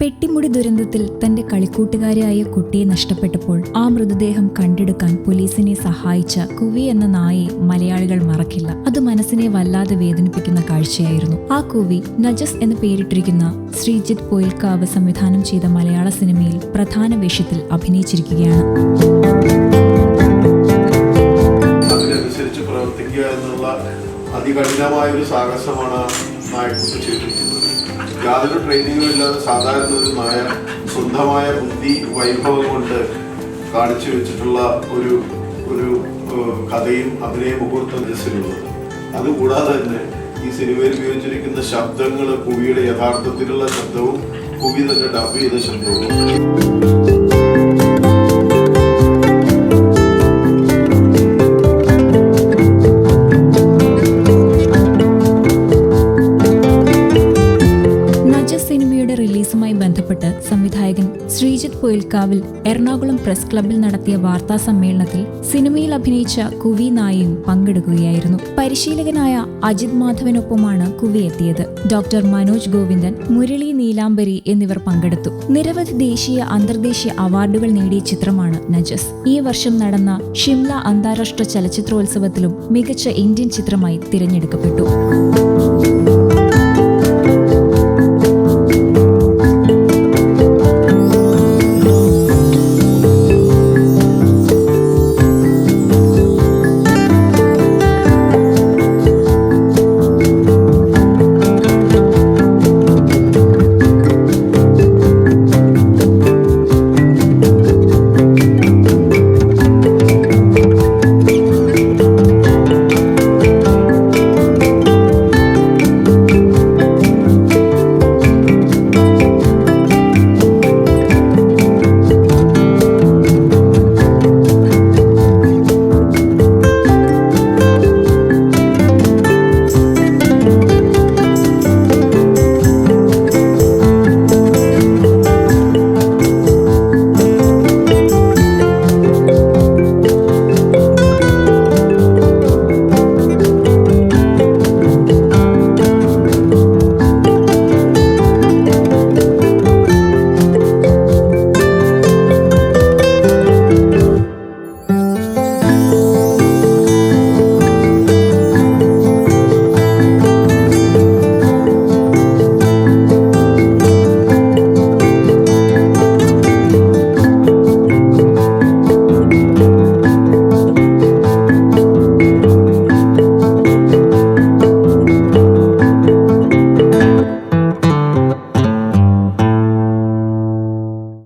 പെട്ടിമുടി ദുരന്തത്തിൽ തന്റെ കളിക്കൂട്ടുകാരിയായ കുട്ടിയെ നഷ്ടപ്പെട്ടപ്പോൾ ആ മൃതദേഹം കണ്ടെടുക്കാൻ പോലീസിനെ സഹായിച്ച കുവി എന്ന നായയെ മലയാളികൾ മറക്കില്ല. അത് മനസ്സിനെ വല്ലാതെ വേദനിപ്പിക്കുന്ന കാഴ്ചയായിരുന്നു. ആ കുവി നജസ് എന്ന് പേരിട്ടിരിക്കുന്ന ശ്രീജിത്ത് പൊയിൽക്കാവ് സംവിധാനം ചെയ്ത മലയാള സിനിമയിൽ പ്രധാന വേഷത്തിൽ അഭിനയിച്ചിരിക്കുകയാണ്. അതിനനുസരിച്ച് പ്രവർത്തിക്കുക എന്നുള്ള അതികഠിനമായ ഒരു സാഹസമാണ് നായക്കുട്ടി ചെയ്തിരിക്കുന്നത്. യാതൊരു ട്രെയിനിങ്ങും ഇല്ലാതെ സാധാരണ ഒരു നായ സ്വന്തമായ ബുദ്ധി വൈഭവം കൊണ്ട് കാണിച്ചു വെച്ചിട്ടുള്ള ഒരു കഥയും അഭിനയ മുഹൂർത്തം നജസിലുള്ളത്. അതുകൂടാതെ തന്നെ ഈ സിനിമയിൽ ഉപയോഗിച്ചിരിക്കുന്ന ശബ്ദങ്ങൾ കുവിയുടെ യഥാർത്ഥത്തിലുള്ള ശബ്ദവും കുവി തന്നെ ഡബ് ചെയ്ത ശബ്ദവും. സിനിമയുടെ റിലീസുമായി ബന്ധപ്പെട്ട് സംവിധായകൻ ശ്രീജിത്ത് പൊയിൽക്കാവിൽ എറണാകുളം പ്രസ് ക്ലബ്ബിൽ നടത്തിയ വാർത്താ സമ്മേളനത്തിൽ സിനിമയിൽ അഭിനയിച്ച കുവി നായയും പങ്കെടുക്കുകയായിരുന്നു. പരിശീലകനായ അജിത് മാധവനൊപ്പമാണ് കുവി എത്തിയത്. ഡോക്ടർ മനോജ് ഗോവിന്ദൻ, മുരളി നീലാംബരി എന്നിവർ പങ്കെടുത്തു. നിരവധി ദേശീയ അന്തർദേശീയ അവാർഡുകൾ നേടിയ ചിത്രമാണ് നജസ്. ഈ വർഷം നടന്ന ഷിംല അന്താരാഷ്ട്ര ചലച്ചിത്രോത്സവത്തിലും മികച്ച ഇന്ത്യൻ ചിത്രമായി തിരഞ്ഞെടുക്കപ്പെട്ടു.